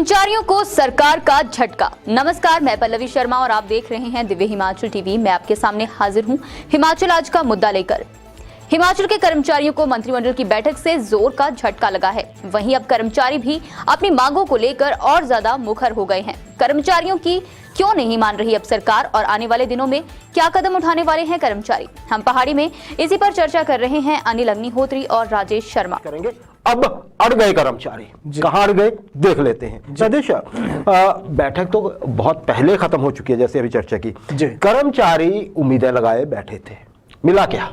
कर्मचारियों को सरकार का झटका। नमस्कार, मैं पल्लवी शर्मा और आप देख रहे हैं दिव्य हिमाचल टीवी। मैं आपके सामने हाजिर हूं हिमाचल आज का मुद्दा लेकर। हिमाचल के कर्मचारियों को मंत्रिमंडल की बैठक से जोर का झटका लगा है। वहीं अब कर्मचारी भी अपनी मांगों को लेकर और ज्यादा मुखर हो गए हैं। कर्मचारियों की क्यों नहीं मान रही अब सरकार और आने वाले दिनों में क्या कदम उठाने वाले हैं कर्मचारी? हम पहाड़ी में इसी पर चर्चा कर रहे हैं अनिल अग्निहोत्री और राजेश शर्मा। करेंगे। अब अड़ गए कर्मचारी, कहां अड़ गए देख लेते हैं। सदेश, बैठक तो बहुत पहले खत्म हो चुकी है, जैसे अभी चर्चा की। कर्मचारी उम्मीदें लगाए बैठे थे, मिला क्या?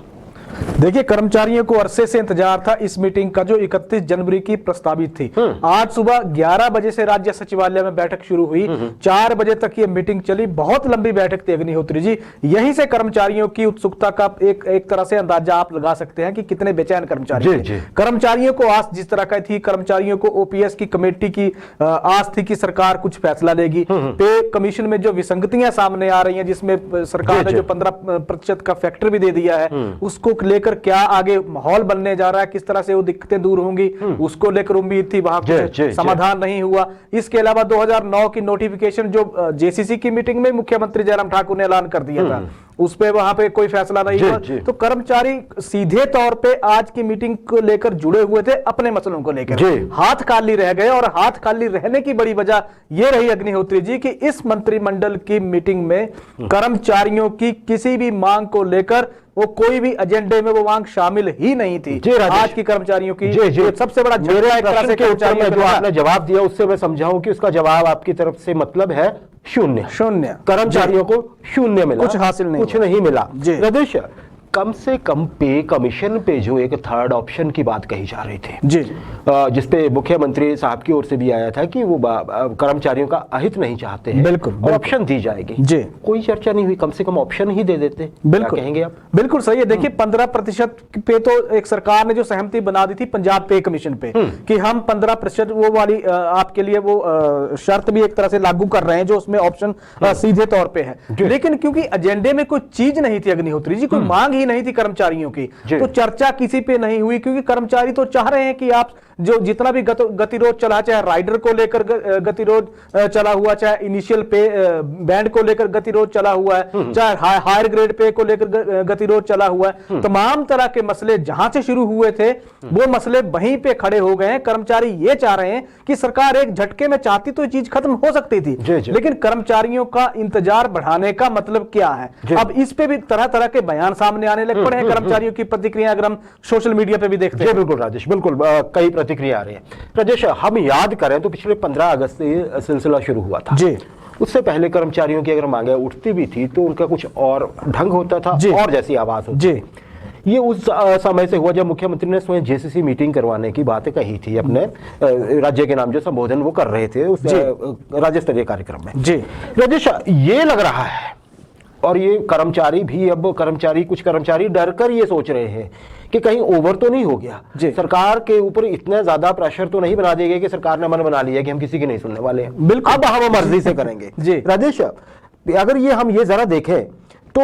देखिए, कर्मचारियों को अरसे से इंतजार था इस मीटिंग का जो 31 जनवरी की प्रस्तावित थी। आज सुबह 11 बजे से राज्य सचिवालय में बैठक शुरू हुई। 4 बजे तक ये मीटिंग चली। बहुत लंबी बैठक थी अग्निहोत्री जी। यहीं से कर्मचारियों की उत्सुकता का एक तरह से अंदाजा आप लगा सकते हैं कि कितने बेचैन कर्मचारी थे। कर्मचारियों को आस जिस तरह का थी, कर्मचारियों को ओपीएस की कमेटी की आस थी कि सरकार कुछ फैसला लेगी। पे कमीशन में जो विसंगतियां सामने आ रही है, जिसमें सरकार ने जो 15% का फैक्टर भी दे दिया है, उसको लेकर क्या आगे माहौल बनने जा रहा है, किस तरह से वो दिक्कतें दूर होंगी, उसको लेकर उम्मीद थी। वहां कुछ समाधान नहीं हुआ। इसके अलावा 2009 की नोटिफिकेशन जो जेसीसी की मीटिंग में मुख्यमंत्री जयराम ठाकुर ने ऐलान कर दिया था, उस पे वहां पे कोई फैसला नहीं हुआ। तो कर्मचारी सीधे तौर पे आज की मीटिंग को लेकर जुड़े हुए थे, अपने मसलों को लेकर हाथ खाली रह गए। और हाथ खाली रहने की बड़ी वजह यह रही अग्निहोत्री जी कि इस मंत्रिमंडल की मीटिंग में कर्मचारियों की किसी भी मांग को लेकर वो कोई भी एजेंडे में वो मांग शामिल ही नहीं थी। आज की कर्मचारियों की सबसे बड़ा जो आपने जवाब दिया उससे मैं समझाऊं कि उसका जवाब आपकी तरफ से मतलब है शून्य। कर्मचारियों को शून्य मिला, कुछ हासिल नहीं, कुछ नहीं मिला। राजेश, कम से कम पे कमीशन पे जो एक थर्ड ऑप्शन की बात कही जा रही थी जी, जिसपे मुख्यमंत्री साहब की ओर से भी आया था कि वो कर्मचारियों का अहित नहीं चाहते हैं, बिल्कुल ऑप्शन दी जाएगी जी। कोई चर्चा नहीं हुई, कम से कम ऑप्शन ही दे देते। बिल्कुल कहेंगे आप? बिल्कुल सही है। देखिए, 15% पे तो एक सरकार ने जो सहमति बना दी थी पंजाब पे कमीशन पे कि हम 15% वो वाली आपके लिए वो शर्त भी एक तरह से लागू कर रहे हैं, जो उसमें ऑप्शन सीधे तौर पे है। लेकिन क्योंकि एजेंडे में कोई चीज नहीं थी अग्निहोत्री जी, कोई मांग ही नहीं थी कर्मचारियों की, तो चर्चा किसी पे नहीं हुई। क्योंकि कर्मचारी तो चाह रहे हैं कि आप जो जितना भी गतिरोध चला, चाहे राइडर को लेकर गतिरोध चला हुआ, चाहे इनिशियल पे बैंड को लेकर गतिरोध चला हुआ है, चाहे हायर ग्रेड पे को लेकर गतिरोध चला हुआ है, तमाम तरह के मसले जहां से शुरू हुए थे वो मसले वहीं पे खड़े हो गए हैं। कर्मचारी ये चाह रहे हैं कि सरकार एक झटके में चाहती तो ये चीज खत्म हो सकती थी, लेकिन कर्मचारियों का इंतजार बढ़ाने का मतलब क्या है? अब इस पे भी तरह तरह के बयान सामने आने लग पड़े हैं। कर्मचारियों की प्रतिक्रिया अगर हम सोशल मीडिया पे भी देखते हैं। बिल्कुल राजेश, बिल्कुल कई प्रतिक्रिया आ रही है। राजेश, हम याद करें तो पिछले 15 अगस्त से ये सिलसिला शुरू हुआ था जी। उससे पहले कर्मचारियों की अगर मांगे उठती भी थी तो उनका कुछ और ढंग होता था और जैसी आवाज होती जी। ये उस समय से हुआ जब मुख्यमंत्री ने स्वयं जेसीसी मीटिंग करवाने की बात कही थी, अपने राज्य के नाम जो संबोधन वो कर रहे थे उस राज्य स्तरीय कार्यक्रम में जी। राजेश, ये लग रहा है और ये कर्मचारी भी, अब कुछ कर्मचारी डर कर ये सोच रहे हैं कि कहीं ओवर तो नहीं हो गया, सरकार के ऊपर इतना ज्यादा प्रेशर तो नहीं बना देंगे कि सरकार ने मन बना लिया कि हम किसी की नहीं सुनने वाले हैं, बिल्कुल अब हम मर्जी से करेंगे जी। राजेश, अगर हम ये जरा देखें तो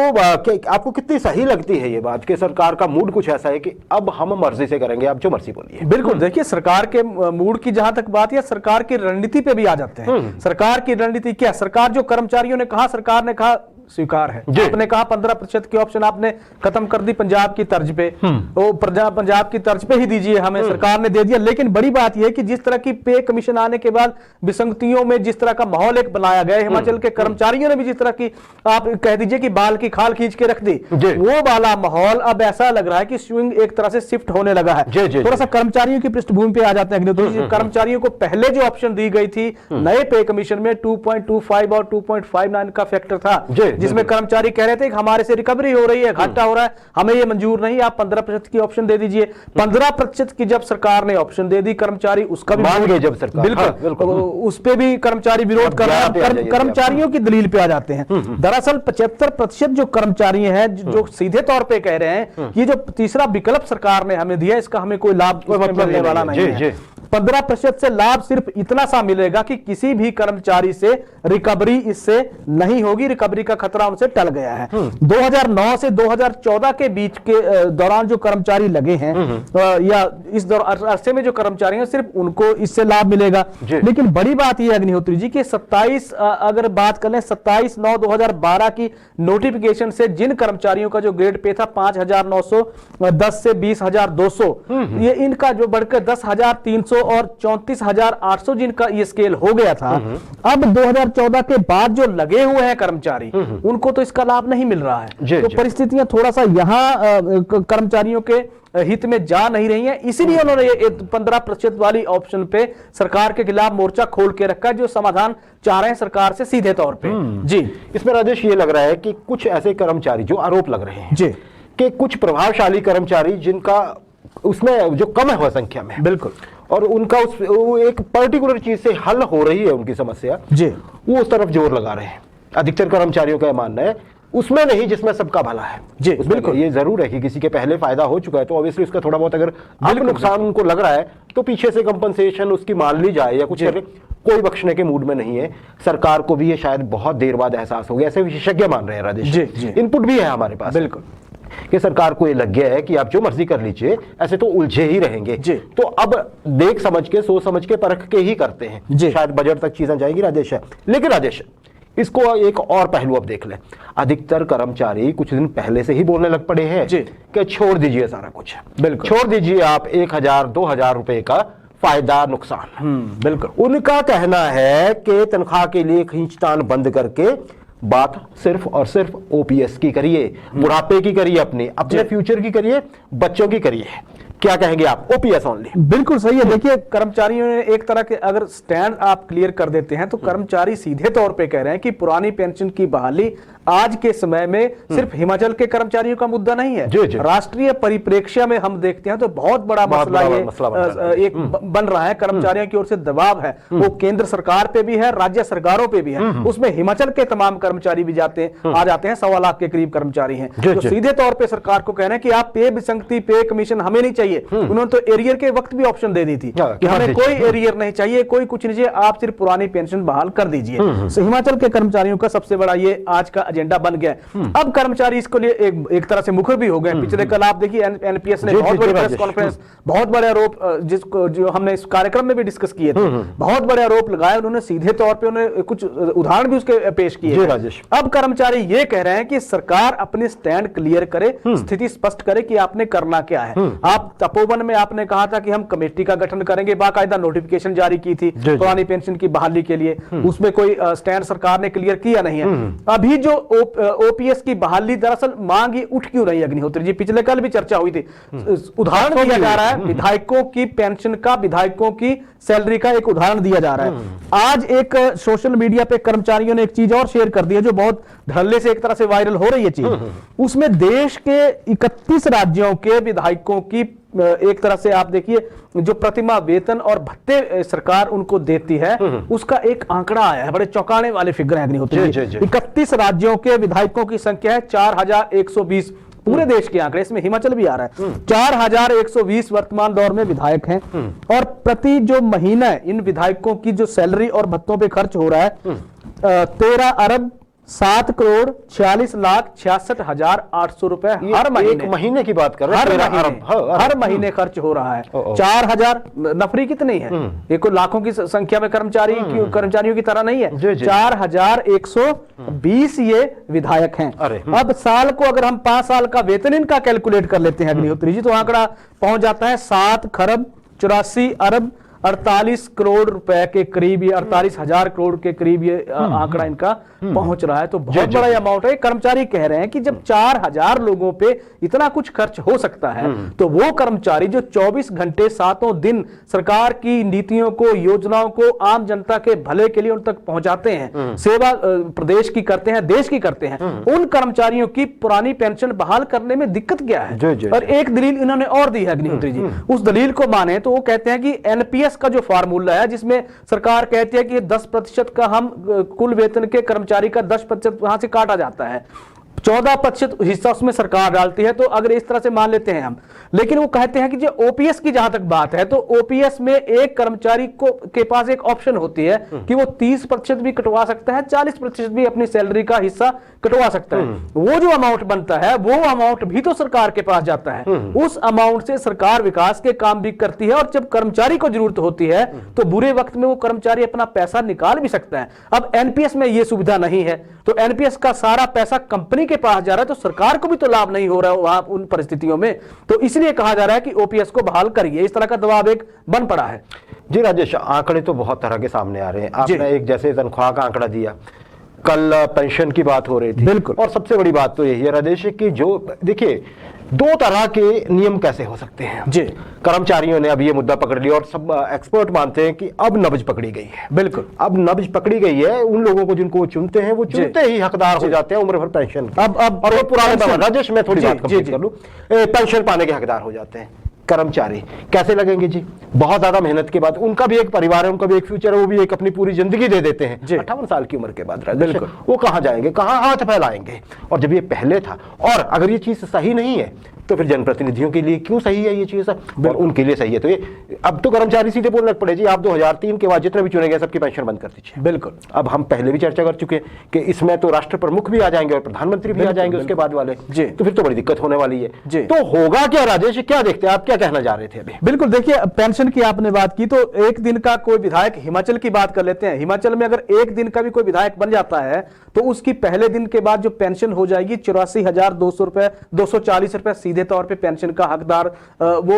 आपको कितनी सही लगती है ये बात कि सरकार का मूड कुछ ऐसा है कि अब हम मर्जी से करेंगे, आप जो मर्जी बोलिए? बिल्कुल, देखिए, सरकार के मूड की जहां तक बात है, सरकार की रणनीति पे भी आ जाते हैं। सरकार की रणनीति क्या? सरकार जो कर्मचारियों ने कहा, सरकार ने कहा स्वीकार है। आपने कहा 15% की ऑप्शन आपने खत्म कर दी पंजाब की तर्ज पे, वो पंजाब की तर्ज पे ही दीजिए हमें, सरकार ने दे दिया। लेकिन बड़ी बात यह कि जिस तरह की पे कमीशन आने के बाद विसंगतियों में जिस तरह का माहौल एक बनाया गया, हिमाचल के कर्मचारियों ने भी जिस तरह की आप कह दीजिए कि बाल की खाल खींच के रख दी, वो वाला माहौल अब ऐसा लग रहा है कि स्विंग एक तरह से शिफ्ट होने लगा है। थोड़ा सा कर्मचारियों की पृष्ठभूमि पे आ जाते हैं। कर्मचारियों को पहले जो ऑप्शन दी गई थी नए पे कमीशन में 2.25 और 2.59 का फैक्टर था, जिसमें कर्मचारी कह रहे थे कि हमारे से रिकवरी हो रही है, घाटा हो रहा है, हमें ये मंजूर नहीं, आप 15% की ऑप्शन दे दीजिए। 15% की जब सरकार ने ऑप्शन दे दी, कर्मचारी उसका भी मान गए। जब सरकार बिल्कुल उस पे भी कर्मचारी विरोध कर रहे हैं, कर्मचारियों की दलील पे आ जाते हैं। दरअसल 75% जो कर्मचारी हैं जो सीधे तौर पे कह रहे हैं ये जो तीसरा विकल्प सरकार ने हमें दिया, इसका हमें कोई लाभ मिलने वाला नहीं है। 15% से लाभ सिर्फ इतना सा मिलेगा कि किसी भी कर्मचारी से रिकवरी इससे नहीं होगी, रिकवरी का खतरा उनसे टल गया है। 2009 से 2014 के बीच के दौरान जो कर्मचारी लगे हैं या इस अरसे में जो कर्मचारी हैं सिर्फ उनको इससे लाभ मिलेगा। लेकिन बड़ी बात यह अग्निहोत्री जी कि 27 अगर बात करें 27/9/2012 की नोटिफिकेशन से जिन कर्मचारियों का जो ग्रेड पे था 5,910 से 20,200 ये इनका जो बढ़कर 10,300 और 34,800 जिनका ये स्केल हो गया था। अब 2014 के बाद जो लगे हुए हैं कर्मचारी उनको तो इसका लाभ नहीं मिल रहा है। तो परिस्थितियां थोड़ा सा यहाँ कर्मचारियों के हित में जा नहीं रही हैं, इसीलिए उन्होंने ये 15% वाली ऑप्शन पे सरकार के खिलाफ मोर्चा खोल के रखा है, जो समाधान चाह रहे हैं सरकार से सीधे तौर पे। जी, इसमें राजेश ये लग रहा है कि कुछ ऐसे कर्मचारी जो आरोप लग रहे हैं जी कि कुछ प्रभावशाली कर्मचारी जिनका उसमें जो कम है वह संख्या में, बिल्कुल, और उनका वो एक पर्टिकुलर चीज से हल हो रही है उनकी समस्या जी, वो उस तरफ जोर लगा रहे हैं। अधिकतर कर्मचारियों का मानना है उसमें नहीं जिसमें सबका भला है। जी बिल्कुल, ये जरूर है कि किसी के पहले फायदा हो चुका है तो ऑब्वियसली उसका थोड़ा बहुत अगर नुकसान उनको लग रहा है तो पीछे से कंपनसेशन उसकी मान ली जाए या कुछ करे, कोई बख्शने के मूड में नहीं है। सरकार को भी ये शायद बहुत देर बाद एहसास हो गया, ऐसे विशेषज्ञ मान रहे हैं राजेश। इनपुट भी है हमारे पास बिल्कुल कि सरकार को ये लग गया है कि आप जो मर्जी कर लीजिए, ऐसे तो उलझे ही रहेंगे। तो अब देख समझ के, सोच समझ के, परख के ही करते हैं। शायद बजट तक चीजें जाएगी राजेश। लेकिन राजेश इसको एक और पहलू अब देख ले, अधिकतर कर्मचारी कुछ दिन पहले से ही बोलने लग पड़े हैं कि छोड़ दीजिए सारा कुछ, बिल्कुल छोड़ दीजिए आप 1,000-2,000 रुपए का फायदा नुकसान। बिल्कुल, उनका कहना है कि तनख्वाह के लिए खींचतान बंद करके बात सिर्फ और सिर्फ ओपीएस की करिए, बुढ़ापे की करिए, अपने फ्यूचर की करिए, बच्चों की करिए। क्या कहेंगे आप? OPS only. बिल्कुल सही है। देखिए, कर्मचारियों ने एक तरह के अगर स्टैंड आप क्लियर कर देते हैं तो कर्मचारी सीधे तौर पे कह रहे हैं कि पुरानी पेंशन की बहाली आज के समय में सिर्फ हिमाचल के कर्मचारियों का मुद्दा नहीं है, राष्ट्रीय परिप्रेक्ष्य में हम देखते हैं तो बहुत बड़ा मसला ये एक बन रहा है। कर्मचारियों की ओर से दबाव है, वो केंद्र सरकार पे भी है, राज्य सरकारों पे भी है। उसमें हिमाचल के तमाम कर्मचारी भी आ जाते हैं, 1.25 लाख के करीब कर्मचारी हैं जो सीधे तौर पे सरकार को कह रहे हैं कि आप पे विसंगति, पे कमीशन हमें नहीं चाहिए। उन्होंने तो एरियर के वक्त भी ऑप्शन दे दी थी कि हमें कोई एरियर नहीं चाहिए, कोई कुछ नहीं चाहिए, आप सिर्फ पुरानी पेंशन बहाल कर दीजिए। हिमाचल के कर्मचारियों का सबसे बड़ा ये आज का एजेंडा बन गया। अब कर्मचारी इसको लिए एक तरह से मुखर भी हो गए। पिछले कल आप देखिए एनपीएस ने बहुत बड़ी प्रेस कॉन्फ्रेंस, बहुत बड़े आरोप जिसको जो हमने इस कार्यक्रम में भी डिस्कस किए थे, बहुत बड़े आरोप लगाए उन्होंने, सीधे तौर पे उन्होंने कुछ उदाहरण भी उसके पेश किए। अब कर्मचारी ये कह रहे हैं कि सरकार अपने स्टैंड क्लियर करे, स्थिति स्पष्ट करे कि आपने करना क्या है। आप तपोवन में आपने कहा था कि हम कमेटी का गठन करेंगे, बाकायदा नोटिफिकेशन जारी की थी पुरानी पेंशन की बहाली के लिए, उसमें कोई स्टैंड सरकार ने क्लियर किया नहीं है। अभी जो ओपीएस की बहाली दरअसल मांग ही उठ क्यों रही? अग्निहोत्री जी, पिछले कल भी चर्चा हुई थी, उदाहरण दिया जा रहा है विधायकों की पेंशन का, विधायकों की सैलरी का एक उदाहरण दिया जा रहा है। आज एक सोशल मीडिया पे कर्मचारियों ने एक चीज और शेयर कर दी है जो बहुत धड़ल्ले से एक तरह से वायरल हो रही है चीज। उसमें देश के 31 राज्यों के विधायकों की एक तरह से आप देखिए जो प्रतिमा वेतन और भत्ते सरकार उनको देती है, उसका एक आंकड़ा आया है, बड़े चौंकाने वाले फिगर हैं। 31 राज्यों के विधायकों की संख्या है 4,120, पूरे देश के आंकड़े, इसमें हिमाचल भी आ रहा है। 4,120 वर्तमान दौर में विधायक हैं और प्रति जो महीना इन विधायकों की जो सैलरी और भत्तों पे खर्च हो रहा है 13 अरब 7 करोड़ 46 लाख 66,800 रुपए हर महीने। एक महीने की बात कर रहे हैं, हर महीने खर्च हो रहा है। 4,000 नफरी कितनी है? ये कोई लाखों की संख्या में कर्मचारियों की तरह नहीं है। 4,120 ये विधायक हैं। अब साल को अगर हम 5 साल का वेतन इनका कैलकुलेट कर लेते हैं अग्निहोत्री जी, तो आंकड़ा पहुंच जाता है 7 खरब 84 अरब 48 करोड़ रुपए के करीब, ये 48,000 करोड़ के करीब ये आंकड़ा इनका पहुंच रहा है। तो बहुत बड़ा अमाउंट है। कर्मचारी कह रहे हैं कि जब 4,000 लोगों पे इतना कुछ खर्च हो सकता है तो वो कर्मचारी जो 24 घंटे 7 दिन सरकार की नीतियों को, योजनाओं को आम जनता के भले के लिए उन तक पहुंचाते हैं, सेवा प्रदेश की करते हैं, देश की करते हैं, उन कर्मचारियों की पुरानी पेंशन बहाल करने में दिक्कत क्या है? और एक दलील इन्होंने और दी है अग्निहोत्री जी, उस दलील को माने तो वो कहते हैं कि एनपीएस का जो फार्मूला है जिसमें सरकार कहती है कि 10% का हम कुल वेतन के कर्मचारी का 10% वहां से काटा जाता है, 14% हिस्सा उसमें सरकार डालती है। तो अगर इस तरह से मान लेते हैं हम, लेकिन वो कहते हैं कि जो ओपीएस की जहां तक बात है, तो ओपीएस में एक कर्मचारी को के पास एक ऑप्शन होती है कि वो 30% भी कटवा सकता है, 40% भी अपनी सैलरी का हिस्सा कटवा सकता है। वो जो अमाउंट बनता है वो अमाउंट भी तो सरकार के पास जाता है। उस अमाउंट से सरकार विकास के काम भी करती है, और जब कर्मचारी को जरूरत होती है तो बुरे वक्त में वो कर्मचारी अपना पैसा निकाल भी सकता है। अब एनपीएस में ये सुविधा नहीं है, तो एनपीएस का सारा पैसा कंपनी के पास जा रहा है, तो सरकार को भी तो लाभ नहीं हो रहा है वहां उन परिस्थितियों में। तो इसलिए कहा जा रहा है कि ओपीएस को बहाल करिए, इस तरह का दबाव एक बन पड़ा है। जी राजेश, आंकड़े तो बहुत तरह के सामने आ रहे हैं। आपने एक जैसे तनख्वाह का आंकड़ा दिया, कल पेंशन की बात हो रही थी, बिल्कुल। और सबसे बड़ी बात तो यही है राजेश कि जो देखिए दो तरह के नियम कैसे हो सकते हैं जी। कर्मचारियों ने अब ये मुद्दा पकड़ लिया और सब एक्सपर्ट मानते हैं कि अब नब्ज पकड़ी गई है। बिल्कुल, अब नब्ज पकड़ी गई है। उन लोगों को जिनको वो चुनते हैं वो चुनते ही हकदार हो जाते हैं उम्र भर पेंशन के। अब और वो पुराने राजेश, मैं थोड़ी बात जी, कंप्लीट कर लूं, पेंशन पाने के हकदार हो जाते हैं। कर्मचारी कैसे लगेंगे जी? बहुत ज्यादा मेहनत के बाद, उनका भी एक परिवार है, उनका भी एक फ्यूचर है, वो भी एक अपनी पूरी जिंदगी दे देते हैं 58 साल की उम्र के बाद। बिल्कुल, वो कहां जाएंगे, कहां हाथ फैलाएंगे? और जब ये पहले था, और अगर ये चीज सही नहीं है तो फिर जनप्रतिनिधियों के लिए क्यों सही है ये चीज, और उनके लिए सही है। तो ये अब तो कर्मचारी सीधे बोलने लग पड़े जी, आप 2003 के बाद जितने भी चुने गए सबकी पेंशन बंद कर दीजिए। बिल्कुल, अब हम पहले भी चर्चा कर चुके हैं कि इसमें तो राष्ट्र प्रमुख भी आ जाएंगे और प्रधानमंत्री भी आ जाएंगे उसके बाद वाले जी। तो फिर तो बड़ी दिक्कत होने वाली है जी। तो होगा क्या राजेश, क्या देखते हैं आप, क्या कहना जा रहे थे अभी? बिल्कुल, देखिए पेंशन की आपने बात की, तो एक दिन का कोई विधायक, हिमाचल की बात कर लेते हैं, हिमाचल में अगर एक दिन का भी कोई विधायक बन जाता है तो उसकी पहले दिन के बाद जो पेंशन हो जाएगी 84,200 रुपए, 240 रुपए सीधे तौर पे पेंशन का हकदार वो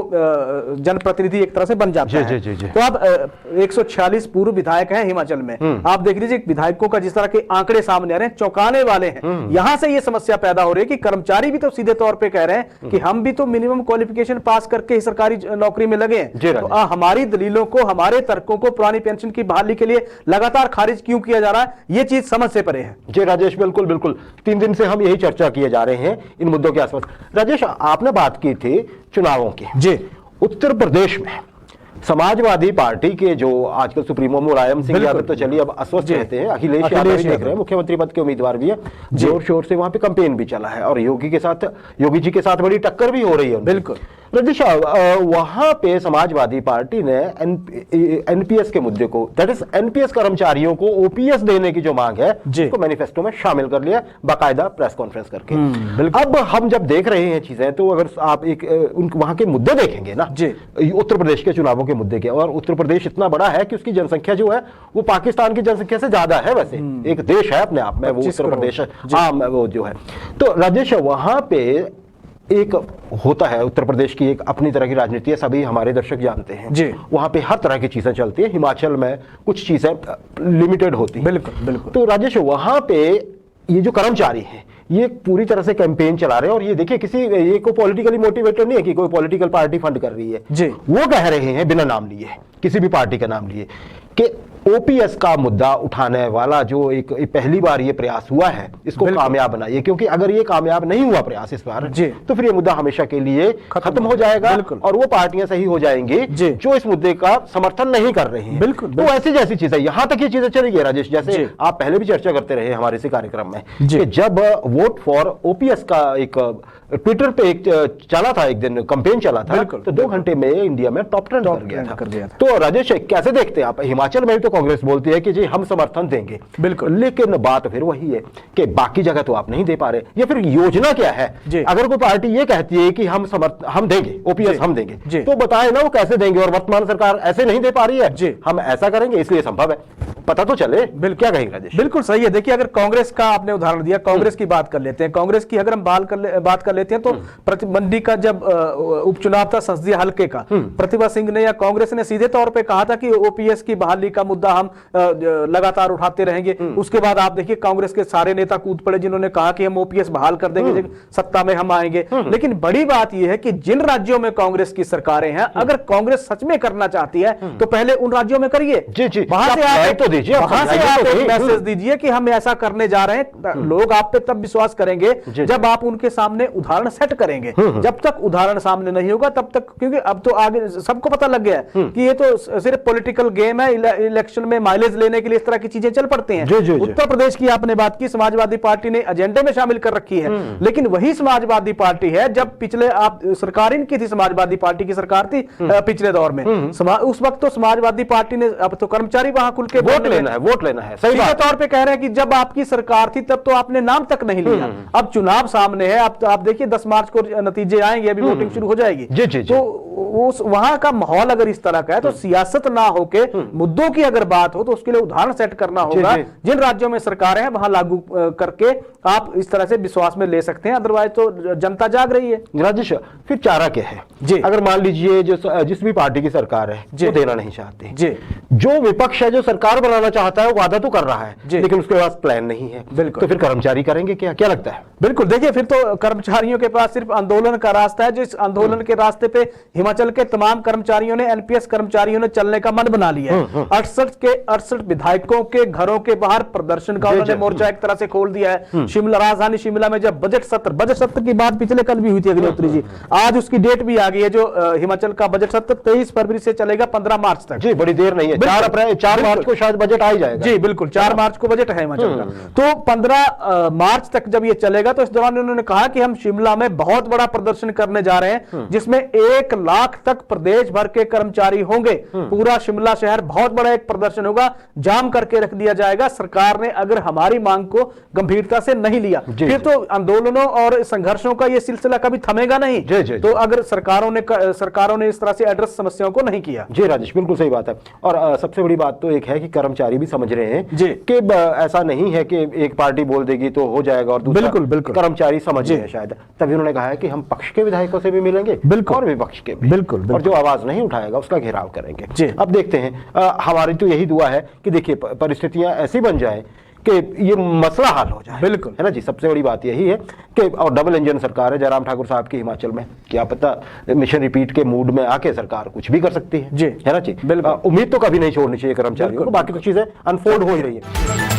जनप्रतिनिधि एक तरह से बन जाता है। तो आप 146 पूर्व विधायक हैं हिमाचल में, आप देख लीजिए विधायकों का जिस तरह के आंकड़े सामने आ रहे हैं, चौंकाने वाले हैं। यहां से ये समस्या पैदा हो रही है कि कर्मचारी भी तो सीधे तौर पे कह रहे हैं कि हम भी तो मिनिमम क्वालिफिकेशन पास करके ही सरकारी नौकरी में लगे हैं, तो हमारी दलीलों को, हमारे तर्कों को पुरानी पेंशन की बहाली के लिए लगातार खारिज क्यों किया जा रहा है, ये चीज समझ से परे है। जी राजेश, बिल्कुल बिल्कुल, 3 दिन से हम यही चर्चा किए जा रहे हैं इन मुद्दों के आसपास। राजेश, आपने बात की थी चुनावों की जी। उत्तर प्रदेश में समाजवादी पार्टी के जो आजकल सुप्रीमो मुलायम सिंह यादव तो चलिए अब अस्वस्थ रहते हैं, अखिलेश यादव देख रहे हैं, मुख्यमंत्री पद के उम्मीदवार भी है, जोर शोर से वहां पे कैंपेन भी चला है और योगी जी के साथ बड़ी टक्कर भी हो रही है। बिल्कुल रजनीश, वहां पे समाजवादी पार्टी ने एनपीएस के मुद्दे को, दैट इज एनपीएस कर्मचारियों को ओपीएस देने की जो मांग है उसको मैनिफेस्टो में शामिल कर लिया, बाकायदा प्रेस कॉन्फ्रेंस करके। अब हम जब देख रहे हैं चीजें, तो अगर आप एक वहां के मुद्दे देखेंगे ना उत्तर प्रदेश के चुनावों के मुद्दे के, और उत्तर प्रदेश इतना बड़ा है कि उसकी जनसंख्या जो है वो पाकिस्तान की जनसंख्या से ज्यादा है, वैसे एक देश है अपने आप में वो उत्तर प्रदेश, हाँ वो जो है। तो राजेश, वहां पे एक होता है उत्तर प्रदेश की एक अपनी तरह की राजनीति है, सभी हमारे दर्शक जानते हैं जी। वहां पे हर तरह की चीजें चलती है, हिमाचल में कुछ चीजें लिमिटेड होती हैं। बिल्कुल बिल्कुल। तो राजेश, वहां पे ये जो कर्मचारी हैं ये पूरी तरह से कैंपेन चला रहे हैं, और ये देखिए किसी ये को पॉलिटिकली मोटिवेटेड नहीं है कि कोई पॉलिटिकल पार्टी फंड कर रही है जी। वो कह रहे हैं बिना नाम लिए, किसी भी पार्टी का नाम लिए, कि ओपीएस का मुद्दा उठाने वाला जो एक पहली बार ये प्रयास हुआ है इसको कामयाब बनाइए, क्योंकि अगर ये कामयाब नहीं हुआ प्रयास इस बार तो फिर ये मुद्दा हमेशा के लिए खत्म हो जाएगा और वो पार्टियां सही हो जाएंगी जो इस मुद्दे का समर्थन नहीं कर रही हैं। बिल्कुल, तो ऐसी जैसी चीजें यहां तक ये चीजें चली गई राजेश, जैसे आप पहले भी चर्चा करते रहे हमारे इसी कार्यक्रम में कि जब वोट फॉर ओपीएस का एक ट्विटर पे एक चला था, एक दिन कैंपेन चला था, तो 2 घंटे में इंडिया में टॉप ट्रेंड कर गया था। तो राजेश, कैसे देखते हैं आप, हिमाचल में भी तो कांग्रेस बोलती है कि जी हम समर्थन देंगे, बिल्कुल, लेकिन बात फिर वही है कि बाकी जगह तो आप नहीं दे पा रहे, या फिर योजना क्या है? अगर कोई पार्टी ये कहती है कि हम देंगे ओपीएस, हम देंगे, तो बताएं ना वो कैसे देंगे, और वर्तमान सरकार ऐसे नहीं दे पा रही है, हम ऐसा करेंगे इसलिए संभव है, पता तो चले। क्या कहेंगे राजेश? बिल्कुल सही है। देखिए, अगर कांग्रेस का आपने उदाहरण दिया, कांग्रेस की बात कर लेते हैं, कांग्रेस की अगर हम बात कर लेते हैं तो प्रतिबंधी का जब उपचुनाव था संसदीय हल्के का, प्रतिभा सिंह ने या कांग्रेस ने सीधे तौर पे कहा था कि ओपीएस की बहाली का मुद्दा हम लगातार उठाते रहेंगे। उसके बाद आप देखिए कांग्रेस के सारे नेता कूद पड़े जिन्होंने कहा कि हम ओपीएस बहाल कर देंगे, सत्ता में हम आएंगे। लेकिन बड़ी बात यह है कि जिन राज्यों में कांग्रेस की सरकारें हैं, अगर कांग्रेस सच में करना चाहती है तो पहले उन राज्यों में करिए, वहां से दीजिए, वहां से आप एक मैसेज दीजिए कि हम ऐसा करने जा रहे हैं। लोग आप पे तब विश्वास करेंगे जब आप उनके सामने उदाहरण सेट करेंगे। जब तक उदाहरण सामने नहीं होगा तब तक, क्योंकि अब तो आगे सबको पता लग गया है कि ये तो सिर्फ पॉलिटिकल गेम है, इलेक्शन में माइलेज लेने के लिए इस तरह की चीजें चल पड़ती हैं। उत्तर प्रदेश की आपने बात की, समाजवादी पार्टी ने एजेंडे में शामिल कर रखी है, लेकिन वही समाजवादी पार्टी है, जब पिछले आप सरकार इनकी थी, समाजवादी पार्टी की सरकार थी पिछले दौर में, उस वक्त तो समाजवादी पार्टी ने, अब तो कर्मचारी वहां खुल के वोट लेना है, सही बात तौर पे कह रहे हैं कि जब आपकी सरकार थी तब तो आपने नाम तक नहीं लिया, अब चुनाव सामने है, अब आप देखिए 10 मार्च को नतीजे आएंगे, अभी वोटिंग शुरू हो जाएगी। तो उस वहां का माहौल अगर इस तरह का है तो सियासत ना होके मुद्दों की अगर बात हो तो उसके लिए उदाहरण सेट करना होगा। जिन राज्यों में सरकारें हैं वहां लागू करके आप इस तरह से विश्वास में ले सकते हैं, अदरवाइज तो जनता जाग रही है। राजेश, फिर चारा क्या है जी? अगर मान लीजिए जिस भी पार्टी की सरकार है वो देना नहीं चाहती जी, जो विपक्ष है जो सरकार बनाना चाहता है वो वादा तो कर रहा है लेकिन उसके पास प्लान नहीं है, बिल्कुल, तो फिर कर्मचारी करेंगे क्या लगता है? बिल्कुल, देखिए फिर तो कर्मचारियों के पास सिर्फ आंदोलन का रास्ता है। जिस आंदोलन के रास्ते पे हिमाचल के तमाम कर्मचारियों ने, एनपीएस कर्मचारियों ने चलने का मन बना लिया है। 68 विधायकों के घरों के बाहर प्रदर्शन का उन्होंने मोर्चा एक तरह से खोल दिया है। शिमला, राजधानी शिमला में जब बजट सत्र की बात पिछले कल भी हुई थी अग्निहोत्री जी, आज उसकी डेट भी आ गई है, जो हिमाचल का बजट सत्र 23 फरवरी से चलेगा 15 मार्च तक। जी, बड़ी देर नहीं है, 4 मार्च को शायद बजट आ ही जाएगा। जी बिल्कुल, 4 मार्च को बजट है हिमाचल का। तो 15 मार्च तक जब ये चलेगा तो इस दौरान उन्होंने कहा कि हम शिमला में बहुत बड़ा प्रदर्शन करने जा रहे हैं, जिसमें 1 लाख तक प्रदेश भर के कर्मचारी होंगे। पूरा शिमला शहर बहुत बड़ा एक प्रदर्शन होगा, जाम करके रख दिया जाएगा। सरकार ने अगर हमारी मांग को गंभीरता से नहीं लिया फिर तो आंदोलनों और संघर्षों का यह सिलसिला कभी थमेगा नहीं। तो अगर सरकारों ने इस तरह से एड्रेस समस्याओं को नहीं किया। जी राजेश, बिल्कुल सही बात है। और सबसे बड़ी बात तो एक है कि कर्मचारी भी समझ रहे हैं कि ऐसा नहीं है कि एक पार्टी बोल देगी तो हो जाएगा, और बिल्कुल कर्मचारी समझ रहे हैं शायद, तभी उन्होंने कहा है कि हम पक्ष के विधायकों से भी मिलेंगे और विपक्ष के भी, बिल्कुल, और जो आवाज नहीं उठाएगा उसका घेराव करेंगे। अब देखते हैं, हमारी तो यही दुआ है कि देखिए परिस्थितियां ऐसी बन जाए कि ये मसला हल हो जाए, बिल्कुल, है ना जी। सबसे बड़ी बात यही है कि और डबल इंजन सरकार है जयराम ठाकुर साहब की हिमाचल में, क्या पता मिशन रिपीट के मूड में आके सरकार कुछ भी कर सकती है जी, है ना जी। उम्मीद तो कभी नहीं छोड़नी चाहिए कर्मचारियों को, बाकी तो चीजें अनफोल्ड हो ही रही है।